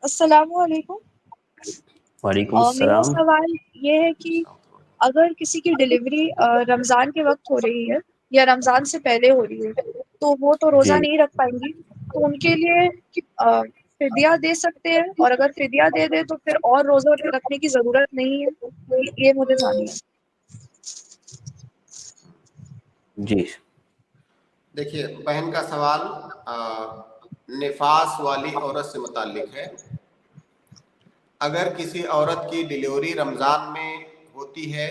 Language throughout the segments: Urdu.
السلام علیکم۔ وعلیکم میرا السلام۔ سوال یہ ہے کہ اگر کسی کی ڈلیوری رمضان کے وقت ہو رہی ہے یا رمضان سے پہلے ہو رہی ہے تو وہ تو روزہ جی نہیں رکھ پائیں گی، تو ان کے لیے فدیہ دے سکتے ہیں، اور اگر فدیہ دے دے تو پھر اور روزہ رکھنے کی ضرورت نہیں ہے؟ یہ مجھے جاننا ہے۔ جی دیکھیے بہن کا سوال نفاس والی عورت سے متعلق ہے۔ اگر کسی عورت کی ڈلیوری رمضان میں ہوتی ہے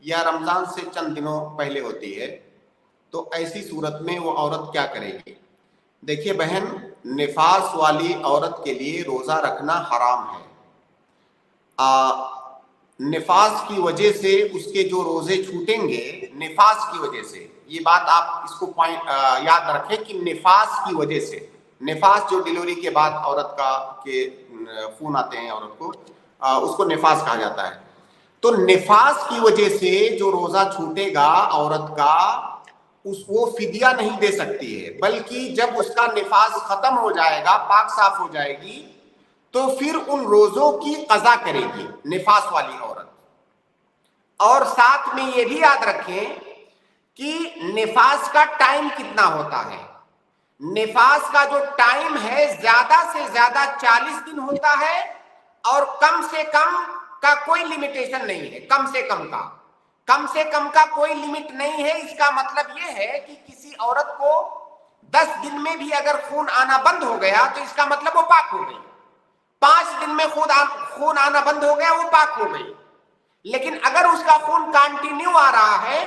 یا رمضان سے چند دنوں پہلے ہوتی ہے تو ایسی صورت میں وہ عورت کیا کرے گی؟ دیکھیے بہن، نفاس والی عورت کے لیے روزہ رکھنا حرام ہے۔ نفاس کی وجہ سے اس کے جو روزے چھوٹیں گے، نفاس کی وجہ سے، یہ بات آپ اس کو یاد رکھیں کہ نفاس کی وجہ سے، نفاس جو ڈلیوری کے بعد عورت کا کہ خون آتے ہیں عورت کو، اس کو نفاس کہا جاتا ہے۔ تو نفاس کی وجہ سے جو روزہ چھوٹے گا عورت کا، وہ فدیہ نہیں دے سکتی ہے، بلکہ جب اس کا نفاس ختم ہو جائے گا، پاک صاف ہو جائے گی، تو پھر ان روزوں کی قضا کرے گی نفاس والی عورت۔ اور ساتھ میں یہ بھی یاد رکھیں کہ نفاس کا ٹائم کتنا ہوتا ہے۔ نفاس کا جو ٹائم ہے زیادہ سے زیادہ 40 دن ہوتا ہے، اور کم سے کم کا کوئی لمیٹیشن نہیں ہے۔ کم سے کم کا کوئی لمٹ نہیں ہے۔ اس کا مطلب یہ ہے کہ کسی عورت کو 10 دن میں بھی اگر خون آنا بند ہو گیا تو اس کا مطلب وہ پاک ہو گئی۔ 5 دن میں خون آنا بند ہو گیا، وہ پاک ہو گئی۔ لیکن اگر اس کا خون کانٹینیو آ رہا ہے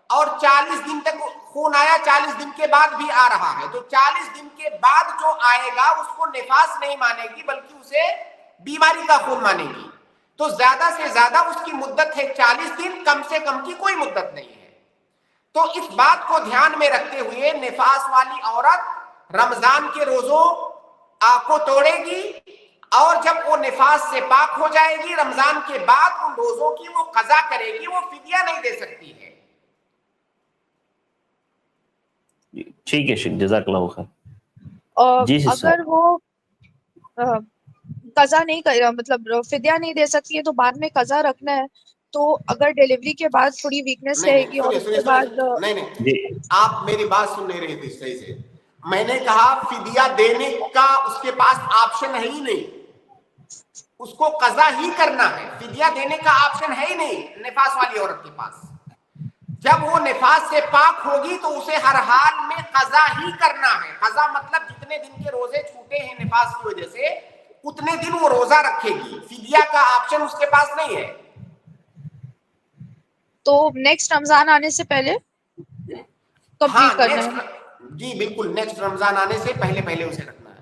اور 40 دن تک خون آیا، 40 دن کے بعد بھی آ رہا ہے، تو 40 دن کے بعد جو آئے گا اس کو نفاس نہیں مانے گی، بلکہ اسے بیماری کا خون مانے گی۔ تو زیادہ سے زیادہ اس کی مدت ہے 40 دن، کم سے کم کی کوئی مدت نہیں ہے۔ تو اس بات کو دھیان میں رکھتے ہوئے نفاس والی عورت رمضان کے روزوں کو توڑے گی، اور جب وہ نفاس سے پاک ہو جائے گی رمضان کے بعد ان روزوں کی وہ قضا کرے گی، وہ فدیہ نہیں دے سکتی ہے۔ ٹھیک ہے، جزاک اللہ خیر۔ جی اگر وہ قضا نہیں کرے، مطلب فدیہ نہیں دے سکتی ہے تو بعد میں قضا رکھنا ہے، تو اگر ڈیلیوری کے بعد تھوڑی ویکنیس رہے گی اور اس کے بعد نہیں، آپ میری بات سن نہیں رہے تھے صحیح سے۔ میں نے کہا فدیہ دینے کا اس کے پاس آپشن ہے ہی نہیں، اس کو قضا ہی کرنا ہے۔ فدیہ دینے کا آپشن ہے ہی نہیں نفاس والی عورت کے پاس۔ جب وہ نفاس سے پاک ہوگی تو اسے ہر حال میں قضا ہی کرنا ہے۔ قضا مطلب جتنے دن کے روزے چھوٹے ہیں نفاس کی وجہ سے، اتنے دن وہ روزہ رکھے گی۔ فدیہ کا آپشن اس کے پاس نہیں ہے۔ تو نیکسٹ رمضان آنے سے پہلے ہاں کمپلیٹ کرنا ہے۔ جی بالکل، نیکسٹ رمضان آنے سے پہلے اسے رکھنا ہے۔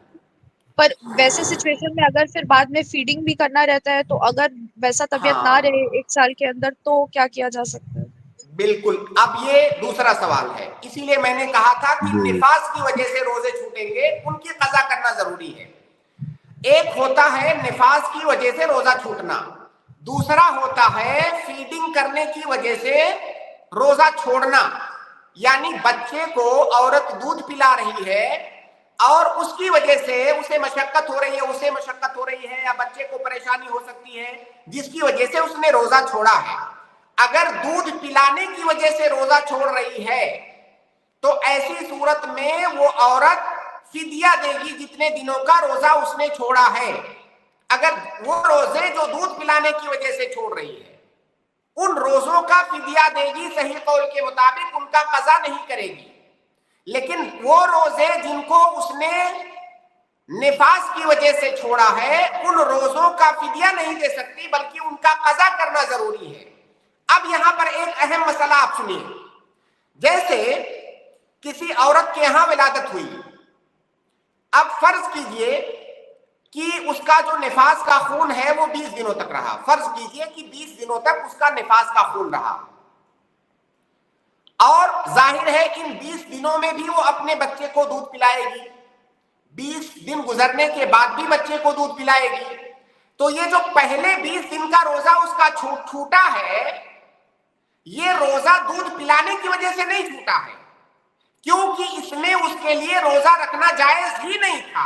پر ویسے سچویشن میں اگر پھر بعد میں فیڈنگ بھی کرنا رہتا ہے، تو اگر ویسا طبیعت نہ ہاں رہے 1 سال کے اندر، تو کیا کیا جا سکتا ہے؟ بالکل، اب یہ دوسرا سوال ہے، اسی لیے میں نے کہا تھا کہ نفاس کی وجہ سے روزے چھوٹیں گے، ان کی قضا کرنا ضروری ہے۔ ایک ہوتا ہے نفاس کی وجہ سے روزہ چھوٹنا، دوسرا ہوتا ہے فیڈنگ کرنے کی وجہ سے روزہ چھوڑنا۔ یعنی بچے کو عورت دودھ پلا رہی ہے اور اس کی وجہ سے اسے مشقت ہو رہی ہے یا بچے کو پریشانی ہو سکتی ہے، جس کی وجہ سے اس نے روزہ چھوڑا ہے۔ اگر دودھ پلانے کی وجہ سے روزہ چھوڑ رہی ہے تو ایسی صورت میں وہ عورت فدیہ دے گی جتنے دنوں کا روزہ اس نے چھوڑا ہے۔ اگر وہ روزے جو دودھ پلانے کی وجہ سے چھوڑ رہی ہے، ان روزوں کا فدیہ دے گی، صحیح قول کے مطابق ان کا قضا نہیں کرے گی۔ لیکن وہ روزے جن کو اس نے نفاس کی وجہ سے چھوڑا ہے، ان روزوں کا فدیہ نہیں دے سکتی، بلکہ ان کا قضا کرنا ضروری ہے۔ اب یہاں پر ایک اہم مسئلہ آپ سنیے۔ جیسے کسی عورت کے یہاں ولادت ہوئی، اب فرض کیجئے کہ اس کا جو نفاس کا خون ہے وہ 20 دنوں تک رہا۔ فرض کیجئے کہ 20 دنوں تک اس کا نفاس کا خون رہا، اور ظاہر ہے ان 20 دنوں میں بھی وہ اپنے بچے کو دودھ پلائے گی، 20 دن گزرنے کے بعد بھی بچے کو دودھ پلائے گی۔ تو یہ جو پہلے 20 دن کا روزہ اس کا چھوٹا ہے، یہ روزہ دودھ پلانے کی وجہ سے نہیں چھوٹا ہے، کیونکہ اس میں اس کے لیے روزہ رکھنا جائز ہی نہیں تھا۔